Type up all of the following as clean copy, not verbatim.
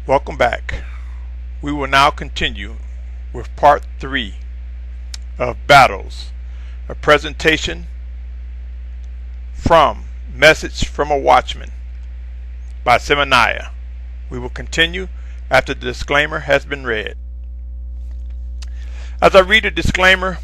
Welcome back. We will now continue with part 3 of Battles, a presentation from Message from a Watchman by Symmanayah. We will continue after the disclaimer has been read. As I read the disclaimer,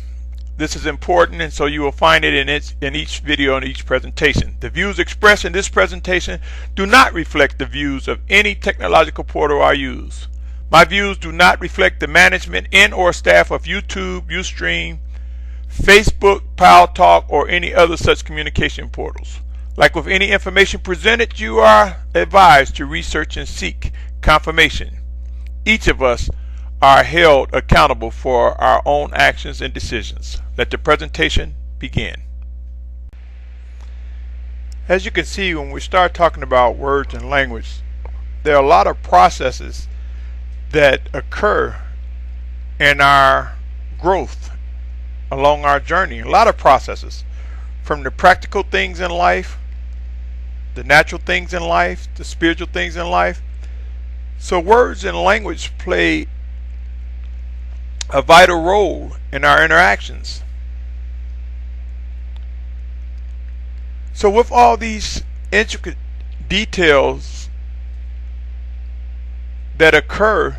this is important, and so you will find it in each video and each presentation. The views expressed in this presentation do not reflect the views of any technological portal I use. My views do not reflect the management and or staff of YouTube, Ustream, Facebook, Talk, or any other such communication portals. Like with any information presented, you are advised to research and seek confirmation. Each of us are held accountable for our own actions and decisions. Let the presentation begin. As you can see, when we start talking about words and language, there are a lot of processes that occur in our growth along our journey. A lot of processes, from the practical things in life, the natural things in life, the spiritual things in life. So words and language play a vital role in our interactions. So with all these intricate details that occur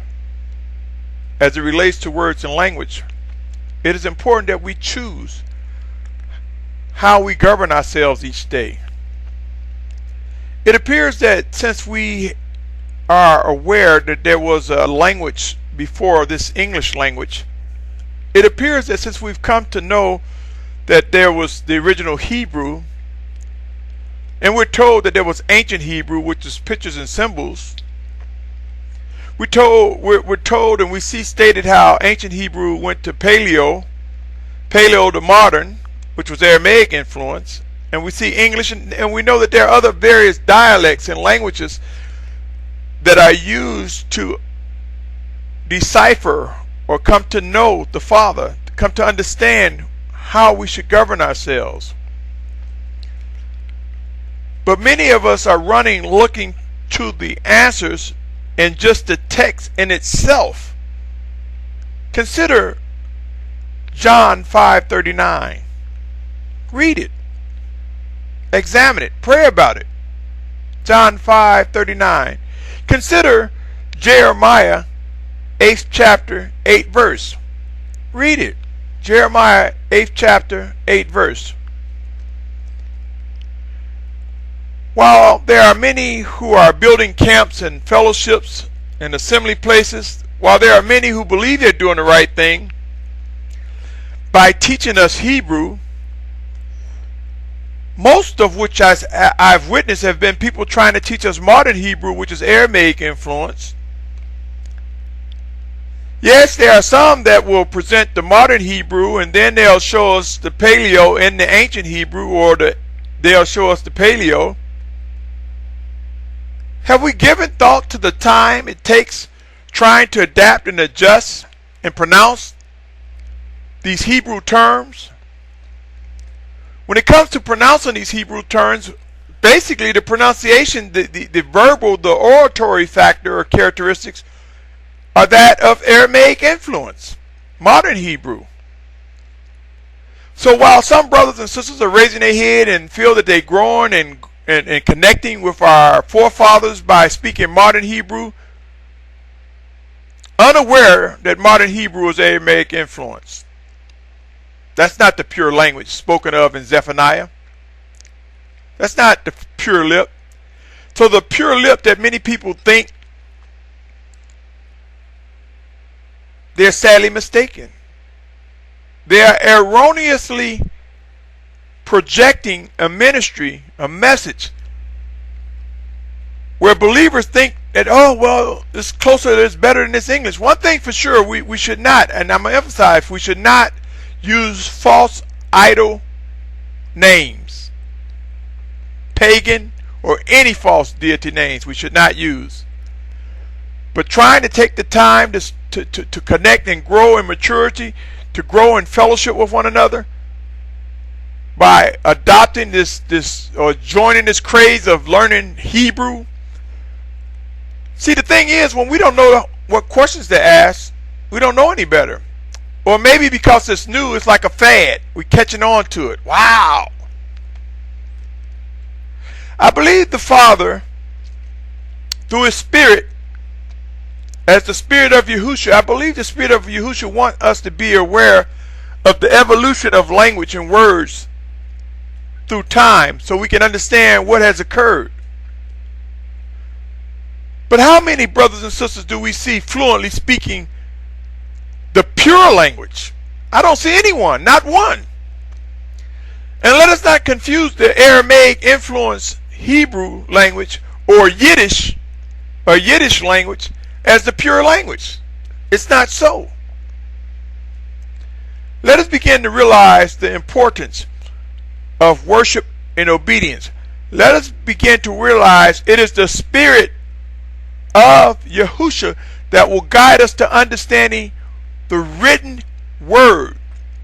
as it relates to words and language, it is important that we choose how we govern ourselves each day. It appears that since we are aware that there was a language before this English language, it appears that since we've come to know that there was the original Hebrew, and we're told that there was ancient Hebrew, which is pictures and symbols, we're told and we see stated how ancient Hebrew went to Paleo to modern, which was Aramaic influence, and we see English, and we know that there are other various dialects and languages that are used to decipher or come to know the Father, to come to understand how we should govern ourselves. But many of us are running looking to the answers in just the text in itself. Consider John 5:39. Read it. Examine it. Pray about it. John 5:39. Consider Jeremiah 8th chapter 8th verse. Read it. Jeremiah 8th chapter 8th verse. While there are many who are building camps and fellowships and assembly places, while there are many who believe they're doing the right thing by teaching us Hebrew, most of which I've witnessed have been people trying to teach us modern Hebrew, which is Aramaic influence. Yes, there are some that will present the modern Hebrew and then they'll show us the Paleo in the ancient Hebrew, or they'll show us the Paleo. Have we given thought to the time it takes trying to adapt and adjust and pronounce these Hebrew terms? When it comes to pronouncing these Hebrew terms, basically the pronunciation, the verbal, the oratory factor or characteristics are that of Aramaic influence, modern Hebrew. So while some brothers and sisters are raising their head and feel that they're growing and connecting with our forefathers by speaking modern Hebrew, unaware that modern Hebrew is Aramaic influence. That's not the pure language spoken of in Zephaniah. That's not the pure lip. So the pure lip that many people think, they're sadly mistaken. They are erroneously projecting a ministry, a message, where believers think that, oh, well, it's closer, it's better than this English. One thing for sure, we should not, and I'm going to emphasize, we should not use false idol names, pagan or any false deity names we should not use. But trying to take the time to connect and grow in maturity, to grow in fellowship with one another, by adopting this or joining this craze of learning Hebrew, See, the thing is, when we don't know what questions to ask, we don't know any better. Or maybe because it's new, it's like a fad. We're catching on to it. Wow. I believe the Father, through His Spirit, as the Spirit of Yahushua, I believe the Spirit of Yahushua wants us to be aware of the evolution of language and words through time so we can understand what has occurred. But how many brothers and sisters do we see fluently speaking the pure language? I don't see anyone, not one. And let us not confuse the Aramaic influenced Hebrew language or Yiddish language as the pure language. It's not so. Let us begin to realize the importance of worship and obedience. Let us begin to realize it is the Spirit of Yahushua that will guide us to understanding the written word.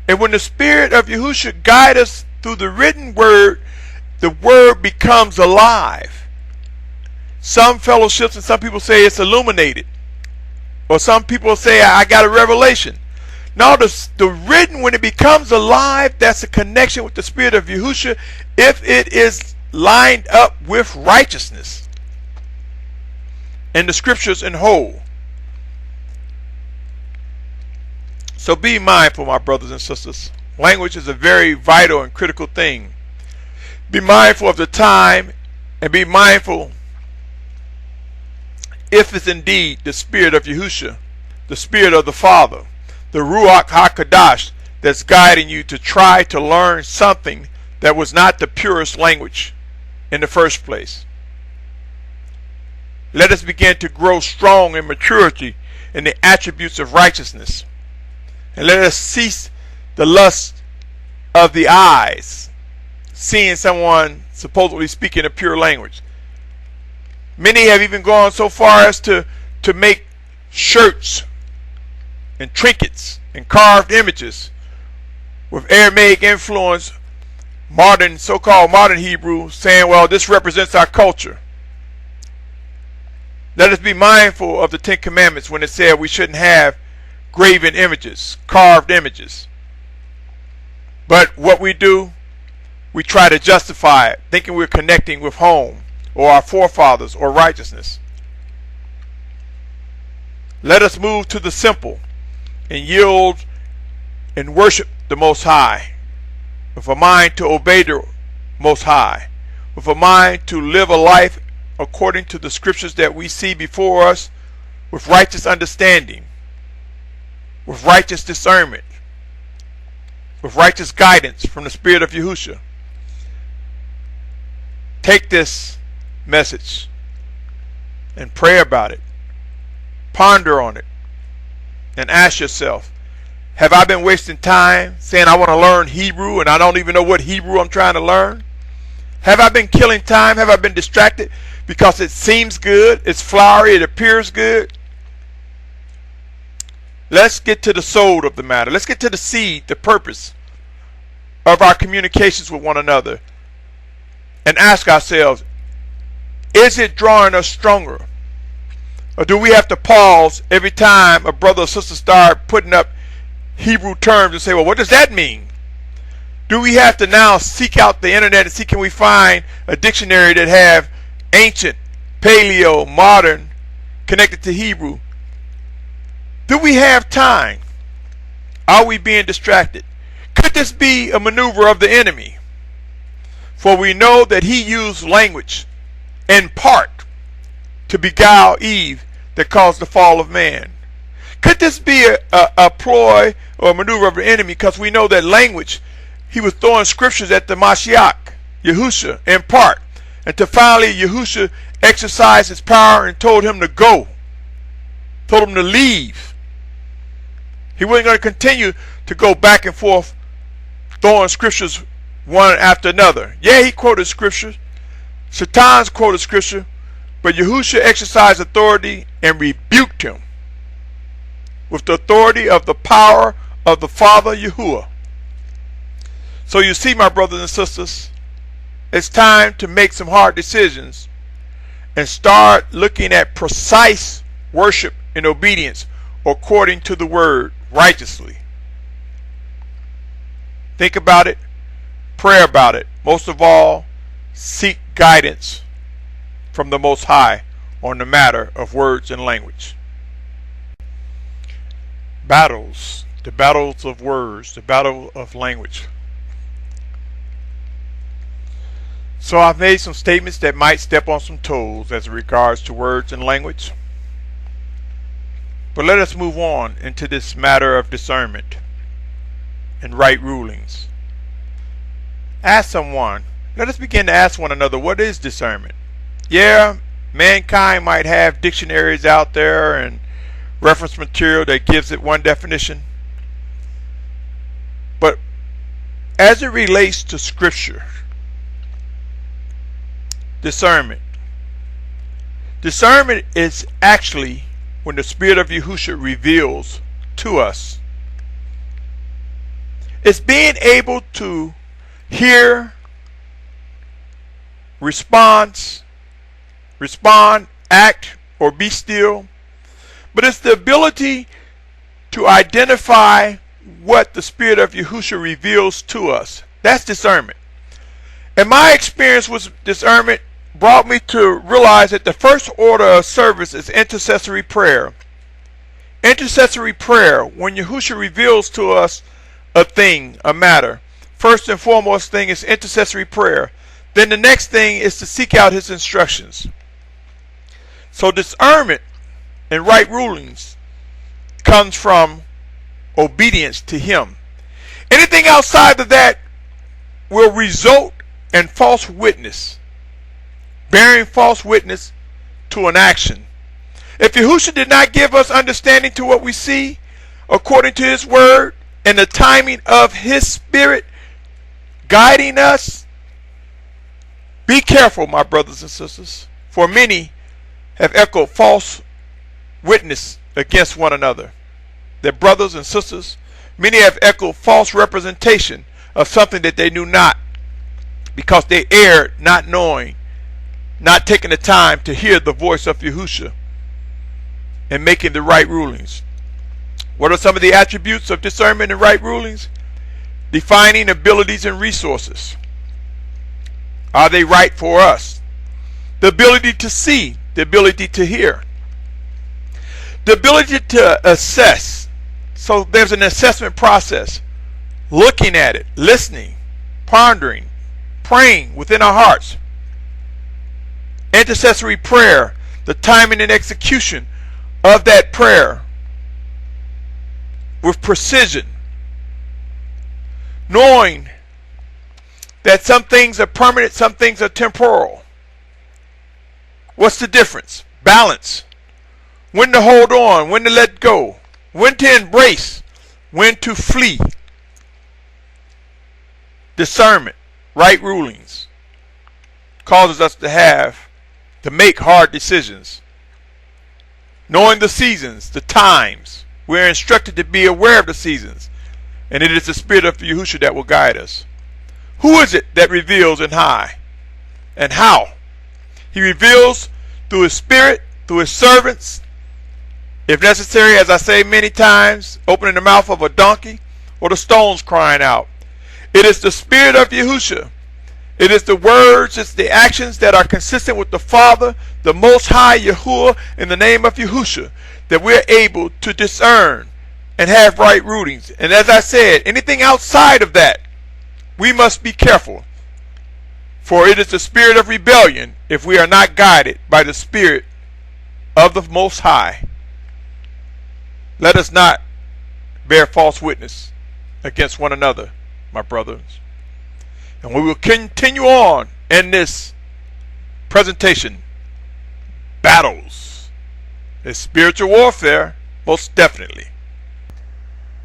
And when the Spirit of Yahushua guides us through the written word, the word becomes alive. Some fellowships and some people say it's illuminated. Or some people say, I got a revelation. No, the written, when it becomes alive, that's a connection with the Spirit of Yahushua if it is lined up with righteousness and the scriptures in whole. So be mindful, my brothers and sisters. Language is a very vital and critical thing. Be mindful of the time and be mindful if it's indeed the Spirit of Yahushua, the Spirit of the Father, the Ruach HaKadosh that's guiding you to try to learn something that was not the purest language in the first place. Let us begin to grow strong in maturity in the attributes of righteousness. And let us cease the lust of the eyes, seeing someone supposedly speaking a pure language. Many have even gone so far as to make shirts and trinkets and carved images with Aramaic influence, so-called modern Hebrew, saying, well, this represents our culture. Let us be mindful of the Ten Commandments when it said we shouldn't have graven images, carved images. But what we do, we try to justify it, thinking we're connecting with home or our forefathers or righteousness. Let us move to the simple and yield and worship the Most High, with a mind to obey the Most High, with a mind to live a life according to the scriptures that we see before us, with righteous understanding, with righteous discernment, with righteous guidance from the Spirit of Yahushua. Take this message and pray about it. Ponder on it and ask yourself, have I been wasting time saying I want to learn Hebrew and I don't even know what Hebrew I'm trying to learn? Have I been killing time? Have I been distracted because it seems good, it's flowery, it appears good? Let's get to the soul of the matter. Let's get to the seed, the purpose of our communications with one another, and ask ourselves, is it drawing us stronger? Or do we have to pause every time a brother or sister start putting up Hebrew terms and say, well, what does that mean? Do we have to now seek out the internet and see can we find a dictionary that have ancient, paleo, modern connected to Hebrew? Do we have time? Are we being distracted? Could this be a maneuver of the enemy? For we know that he used language in part to beguile Eve that caused the fall of man. Could this be a ploy or a maneuver of the enemy? Because we know that language, he was throwing scriptures at the Mashiach, Yahushua, in part. Until finally Yahushua exercised his power and told him to go. Told him to leave. He wasn't going to continue to go back and forth throwing scriptures one after another. Yeah, he quoted scriptures. Satan's quoted scripture. But Yahushua exercised authority and rebuked him with the authority of the power of the Father Yahuwah. So you see, my brothers and sisters, it's time to make some hard decisions and start looking at precise worship and obedience according to the word righteously. Think about it, pray about it. Most of all, seek guidance from the Most High on the matter of words and language. Battles, the battles of words, the battle of language. So I've made some statements that might step on some toes as regards to words and language. But let us move on into this matter of discernment and right rulings. Ask someone, let us begin to ask one another, what is discernment? Yeah, mankind might have dictionaries out there and reference material that gives it one definition. But as it relates to Scripture, discernment is actually when the Spirit of Yahushua reveals to us. It's being able to hear, respond, act, or be still. But it's the ability to identify what the Spirit of Yahushua reveals to us. That's discernment. And my experience with discernment brought me to realize that the first order of service is intercessory prayer. Intercessory prayer, when Yahushua reveals to us a thing, a matter, first and foremost thing is intercessory prayer. Then the next thing is to seek out his instructions. So discernment and right rulings comes from obedience to him. Anything outside of that will result in false witness, bearing false witness to an action. If Yahushua did not give us understanding to what we see according to his word and the timing of his Spirit guiding us, be careful, my brothers and sisters, for many have echoed false witness against one another. Their brothers and sisters, many have echoed false representation of something that they knew not, because they erred not knowing, not taking the time to hear the voice of Yahushua and making the right rulings. What are some of the attributes of discernment and right rulings? Defining abilities and resources. Are they right for us? The ability to see, the ability to hear, the ability to assess. So there's an assessment process. Looking at it, listening, pondering, praying within our hearts. Intercessory prayer, the timing and execution of that prayer with precision. Knowing that some things are permanent, some things are temporal. What's the difference? Balance. When to hold on, when to let go, when to embrace, when to flee. Discernment, right rulings, causes us to make hard decisions. Knowing the seasons, the times, we're instructed to be aware of the seasons, and it is the Spirit of Yahushua that will guide us. Who is it that reveals and how? He reveals through his Spirit, through his servants, if necessary, as I say many times, opening the mouth of a donkey or the stones crying out. It is the Spirit of Yahushua. It is the words, it's the actions that are consistent with the Father, the Most High Yahuwah, in the name of Yahushua, that we're able to discern and have right rulings. And as I said, anything outside of that, we must be careful. For it is the spirit of rebellion if we are not guided by the Spirit of the Most High. Let us not bear false witness against one another, my brothers. And we will continue on in this presentation. Battles. It's spiritual warfare, most definitely.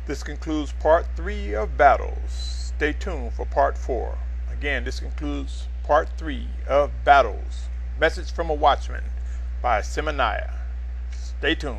This concludes part 3 of battles. Stay tuned for part 4. Again, this concludes part 3 of battles. Message from a Watchman by Symmanayah. Stay tuned.